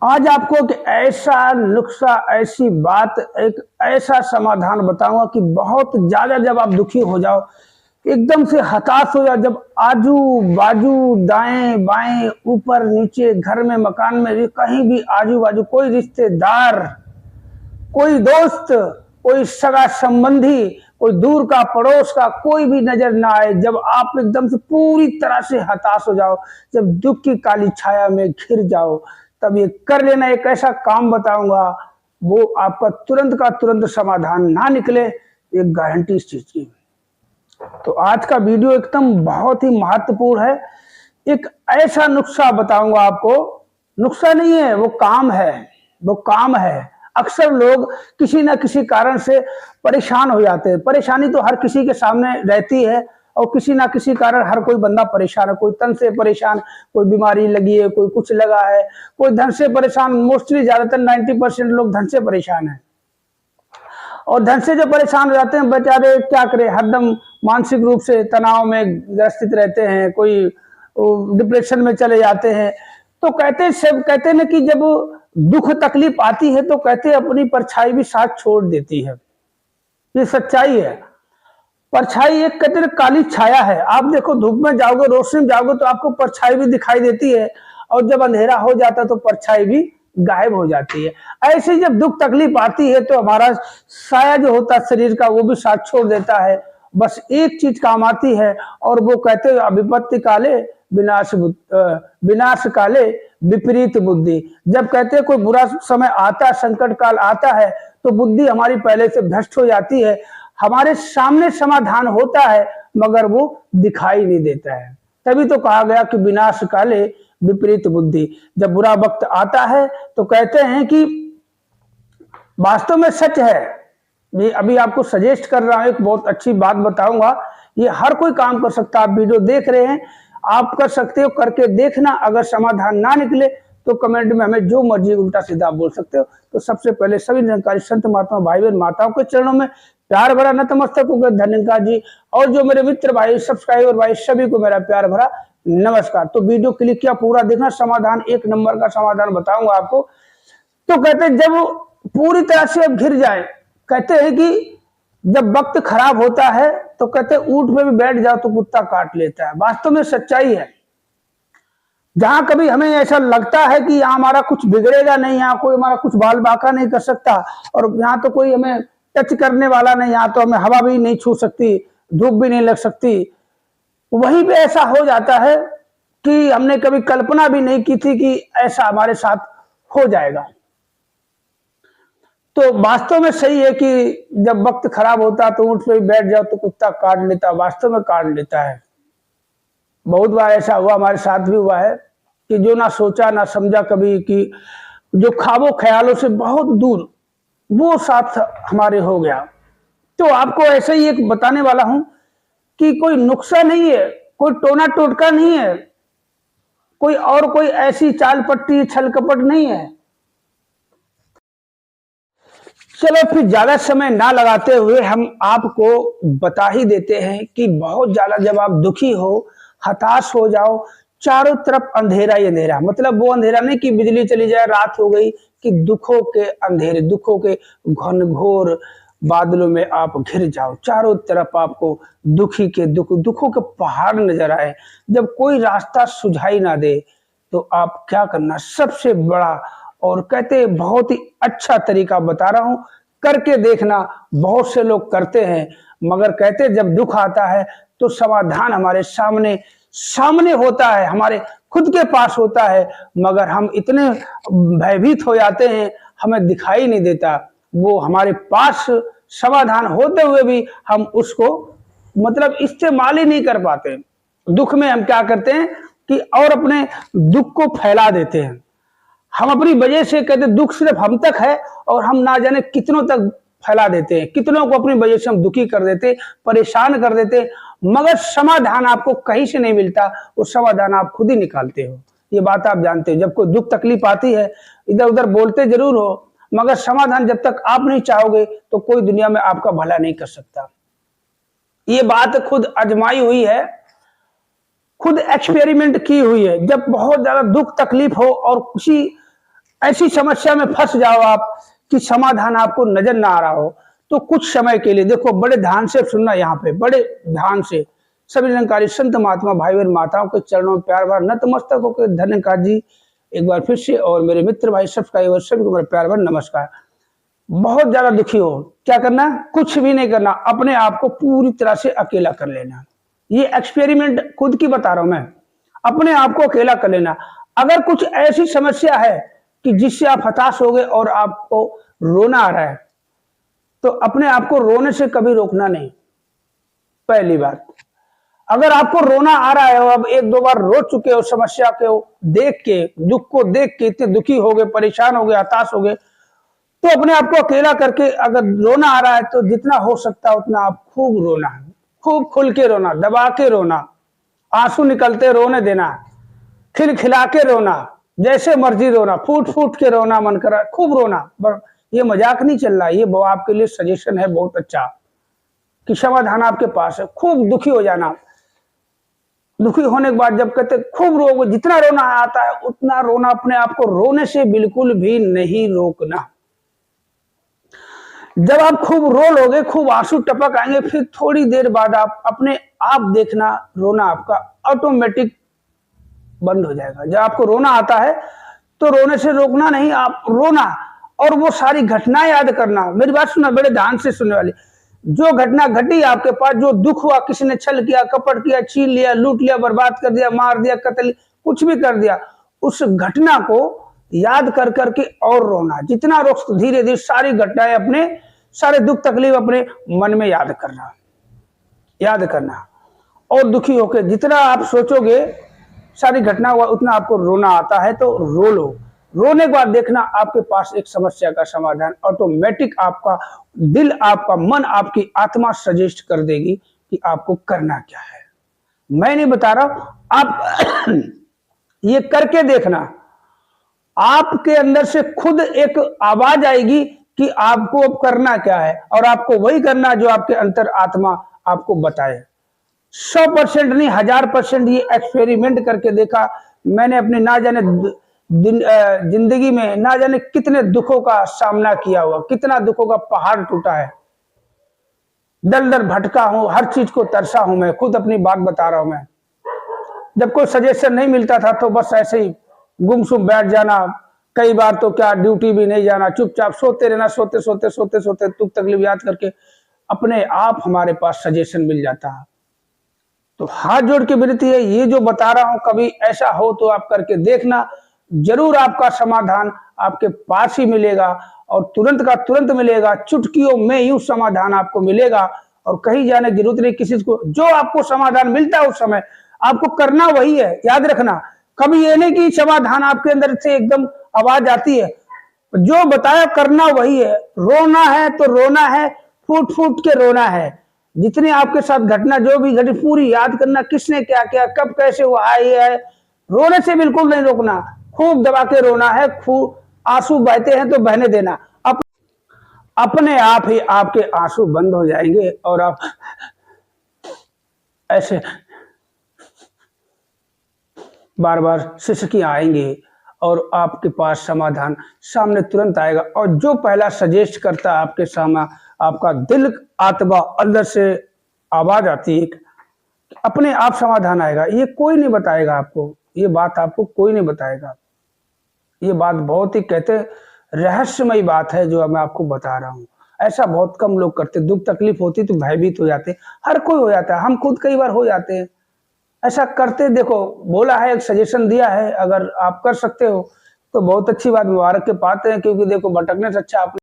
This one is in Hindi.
आज आपको एक ऐसा नुस्खा, ऐसी बात, एक ऐसा समाधान बताऊंगा कि बहुत ज्यादा जब आप दुखी हो जाओ, एकदम से हताश हो जाओ, जब आजू बाजू दाएं बाएं ऊपर नीचे घर में मकान में भी कहीं भी आजू बाजू कोई रिश्तेदार, कोई दोस्त, कोई सगा संबंधी, कोई दूर का पड़ोस का कोई भी नजर ना आए, जब आप एकदम से पूरी तरह से हताश हो जाओ, जब दुख की काली छाया में घिर जाओ, तब ये कर लेना। एक ऐसा काम बताऊंगा, वो आपका तुरंत का तुरंत समाधान ना निकले, एक गारंटी इस चीज की। तो आज का वीडियो एकदम बहुत ही महत्वपूर्ण है। एक ऐसा नुस्खा बताऊंगा आपको, नुस्खा नहीं है, वो काम है, वो काम है। अक्सर लोग किसी न किसी कारण से परेशान हो जाते हैं। परेशानी तो हर किसी के सामने रहती है और किसी ना किसी कारण हर कोई बंदा परेशान है। कोई तन से परेशान, कोई बीमारी लगी है, कोई कुछ लगा है, कोई धन से परेशान। मोस्टली ज्यादातर 90% लोग धन से परेशान है। और धन से जो परेशान हो जाते हैं बेचारे, क्या करें, हरदम मानसिक रूप से तनाव में ग्रसित रहते हैं, कोई डिप्रेशन में चले जाते हैं। तो कहते हैं ना कि जब दुख तकलीफ आती है तो कहते हैं अपनी परछाई भी साथ छोड़ देती है। ये सच्चाई है। परछाई एक कहते हैं काली छाया है। आप देखो, धूप में जाओगे, रोशनी में जाओगे तो आपको परछाई भी दिखाई देती है, और जब अंधेरा हो जाता है तो परछाई भी गायब हो जाती है। ऐसे जब दुख तकलीफ आती है तो हमारा साया जो होता है शरीर का, वो भी साथ छोड़ देता है। बस एक चीज काम आती है, और वो कहते हैं विपत्ति काले विनाश काले विपरीत बुद्धि। जब कहते हैं कोई बुरा समय आता है, संकट काल आता है, तो बुद्धि हमारी पहले से भ्रष्ट हो जाती है। हमारे सामने समाधान होता है मगर वो दिखाई नहीं देता है। तभी तो कहा गया कि विनाश काले विपरीत बुद्धि। जब बुरा वक्त आता है तो कहते हैं कि वास्तव में सच है। ये अभी आपको सजेस्ट कर रहा हूं, एक बहुत अच्छी बात बताऊंगा। ये हर कोई काम कर सकता है। आप वीडियो देख रहे हैं, आप कर सकते हो, करके देखना। अगर समाधान ना निकले तो कमेंट में हमें जो मर्जी उल्टा सीधा बोल सकते हो। तो सबसे पहले सभी निरंकारी संत महात्मा भाई बहन माताओं के चरणों में प्यार भरा नतमस्तक होकर धन्यवाद जी। और जो मेरे मित्र भाई, सब्सक्राइबर भाई, सभी को मेरा प्यार भरा नमस्कार। तो वीडियो क्लिक किया, पूरा देखना। समाधान एक नंबर का समाधान बताऊंगा आपको। तो कहते हैं जब पूरी तरह से अब घिर जाए, कहते हैं कि जब वक्त खराब होता है तो कहते हैं ऊंट पे भी बैठ जाओ तो कुत्ता काट लेता है। वास्तव में सच्चाई है। जहां कभी हमें ऐसा लगता है कि यहाँ हमारा कुछ बिगड़ेगा नहीं, यहाँ कोई हमारा कुछ बाल बांका नहीं कर सकता, और यहाँ तो कोई हमें टच करने वाला नहीं, यहाँ तो हमें हवा भी नहीं छू सकती, धूप भी नहीं लग सकती, वहीं पे ऐसा हो जाता है कि हमने कभी कल्पना भी नहीं की थी कि ऐसा हमारे साथ हो जाएगा। तो वास्तव में सही है कि जब वक्त खराब होता तो ऊंट पे बैठ जाओ तो कुत्ता काट लेता, वास्तव में काट लेता है। बहुत बार ऐसा हुआ, हमारे साथ भी हुआ है कि जो ना सोचा ना समझा कभी, कि जो ख्वाबों ख्यालों से बहुत दूर, वो साथ हमारे हो गया। तो आपको ऐसे ही एक बताने वाला हूं कि कोई नुस्खा नहीं है, कोई टोना टोटका नहीं है, कोई ऐसी चाल पट्टी छल कपट नहीं है। चलो फिर ज्यादा समय ना लगाते हुए हम आपको बता ही देते हैं कि बहुत ज्यादा जब आप दुखी हो, हताश हो जाओ, चारों तरफ अंधेरा ही अंधेरा, मतलब वो अंधेरा नहीं कि बिजली चली जाए, रात हो गई, कि दुखों के अंधेरे, दुखों के घनघोर बादलों में आप घिर जाओ। चारों तरफ आपको दुखी के दुखों के पहाड़ नजर आए, जब कोई रास्ता सुझाई ना दे तो आप क्या करना, सबसे बड़ा और कहते बहुत ही अच्छा तरीका बता रहा हूं, करके देखना। बहुत से लोग करते हैं मगर कहते जब दुख आता है तो समाधान हमारे सामने सामने होता है, हमारे खुद के पास होता है, मगर हम इतने भयभीत हो जाते हैं, हमें दिखाई नहीं देता। वो हमारे पास समाधान होते हुए भी हम उसको मतलब इस्तेमाल ही नहीं कर पाते। दुख में हम क्या करते हैं कि और अपने दुख को फैला देते हैं। हम अपनी वजह से कहते दुख सिर्फ हम तक है, और हम ना जाने कितनों तक फैला देते हैं, कितनों को अपनी वजह से हम दुखी कर देते, परेशान कर देते, मगर समाधान आपको कहीं से नहीं मिलता। वो समाधान आप खुद ही निकालते हो, ये बात आप जानते हो। जब कोई दुख तकलीफ आती है, इधर उधर बोलते जरूर हो, मगर समाधान जब तक आप नहीं चाहोगे तो कोई दुनिया में आपका भला नहीं कर सकता। ये बात खुद आजमाई हुई है, खुद एक्सपेरिमेंट की हुई है। जब बहुत ज्यादा दुख तकलीफ हो और किसी ऐसी समस्या में फंस जाओ आप कि समाधान आपको नजर ना आ रहा हो, तो कुछ समय के लिए देखो, बड़े ध्यान से सुनना, यहाँ पे बड़े ध्यान से सभी निरंकारी संत महात्मा भाई और माताओं के चरणों में प्यार भरा नतमस्तक होकर धन्यकार जी एक बार फिर से, और मेरे मित्र भाई सब्सक्राइबर सभी को मेरा प्यार भरा नमस्कार। बहुत ज्यादा दुखी हो, क्या करना, कुछ भी नहीं करना, अपने आप को पूरी तरह से अकेला कर लेना। ये एक्सपेरिमेंट खुद की बता रहा हूं मैं, अपने आप को अकेला कर लेना। अगर कुछ ऐसी समस्या है कि जिससे आप हताश हो गए और आपको रोना आ रहा है, तो अपने आप को रोने से कभी रोकना नहीं। पहली बात, अगर आपको रोना आ रहा है और अब एक दो बार रो चुके हो, समस्या को देख के, दुख को देख के इतने दुखी हो गए, परेशान हो गए, हताश हो गए, तो अपने आप को अकेला करके अगर रोना आ रहा है तो जितना हो सकता है उतना आप खूब रोना, खूब खुल के रोना, दबा के रोना, आंसू निकलते रोने देना, खिलखिला के रोना, जैसे मर्जी रोना, फूट फूट के रोना, मन करा खूब रोना। ये मजाक नहीं चल रहा, ये आपके लिए सजेशन है बहुत अच्छा कि समाधान आपके पास है। खूब दुखी हो जाना, दुखी होने के बाद जब कहते खूब रो, जितना रोना आता है उतना रोना, अपने आप को रोने से बिल्कुल भी नहीं रोकना। जब आप खूब रो लोगे, खूब आंसू टपक आएंगे, फिर थोड़ी देर बाद आप अपने आप देखना रोना आपका ऑटोमेटिक बंद हो जाएगा। जब आपको रोना आता है तो रोने से रोकना नहीं, आप रोना और वो सारी घटनाएं याद करना। मेरी बात सुना, बड़े ध्यान से सुनने वाली, जो घटना घटी आपके पास, जो दुख हुआ, किसी ने छल किया, कपट किया, छीन लिया, लूट लिया, बर्बाद कर दिया, मार दिया, कत्ल, कुछ भी कर दिया, उस घटना को याद कर करके और रोना, जितना रो, धीरे धीरे सारी घटनाएं, अपने सारे दुख तकलीफ अपने मन में याद करना और दुखी होकर जितना आप सोचोगे सारी घटना हुआ, उतना आपको रोना आता है तो रो लो। रोने के बाद देखना आपके पास एक समस्या का समाधान ऑटोमेटिक आपका दिल, आपका मन, आपकी आत्मा सजेस्ट कर देगी कि आपको करना क्या है। मैं नहीं बता रहा हूं, आप ये करके देखना, आपके अंदर से खुद एक आवाज आएगी कि आपको अब करना क्या है, और आपको वही करना जो आपके अंतर आत्मा आपको बताए। 100% नहीं, 1000% ये एक्सपेरिमेंट करके देखा मैंने, अपने ना जाने जिंदगी में ना जाने कितने दुखों का सामना किया हुआ, कितना दुखों का पहाड़ टूटा है, दर दर भटका हूं, हर चीज को तरसा हूं, मैं खुद अपनी बात बता रहा हूं। मैं जब कोई सजेशन नहीं मिलता था तो बस ऐसे ही गुमसुम बैठ जाना, कई बार तो क्या ड्यूटी भी नहीं जाना, चुपचाप सोते रहना, सोते सोते सोते सोते दुख तकलीफ याद करके अपने आप हमारे पास सजेशन मिल जाता है। तो हाथ जोड़ के विनती है, ये जो बता रहा हूं कभी ऐसा हो तो आप करके देखना, जरूर आपका समाधान आपके पास ही मिलेगा और तुरंत का तुरंत मिलेगा, चुटकियों में यूं समाधान आपको मिलेगा और कहीं जाने की जरूरत नहीं किसी को। जो आपको समाधान मिलता है उस समय आपको करना वही है, याद रखना। कभी ये नहीं कि समाधान आपके अंदर से एकदम आवाज आती है, जो बताया करना वही है। रोना है तो रोना है, फूट फूट के रोना है। जितनी आपके साथ घटना जो भी घटी पूरी याद करना, किसने क्या किया, कब कैसे हुआ है। रोने से बिल्कुल नहीं रोकना, खूब दबा के रोना है, खूब आंसू बहते हैं तो बहने देना, अपने आप ही आपके आंसू बंद हो जाएंगे और आप ऐसे बार बार सिसकियां आएंगे और आपके पास समाधान सामने तुरंत आएगा। और जो पहला सजेस्ट करता है आपके सामने, आपका दिल, आत्मा, अंदर से आवाज आती है, अपने आप समाधान आएगा। ये कोई नहीं बताएगा आपको, ये बात आपको कोई नहीं बताएगा। ये बात बहुत ही कहते रहस्यमयी बात है जो मैं आपको बता रहा हूँ। ऐसा बहुत कम लोग करते, दुख तकलीफ होती तो भयभीत हो जाते, हर कोई हो जाता है, हम खुद कई बार हो जाते हैं। ऐसा करते देखो, बोला है, एक सजेशन दिया है, अगर आप कर सकते हो तो बहुत अच्छी बात, मुबारक के पाते हैं, क्योंकि देखो भटकने से अच्छा आप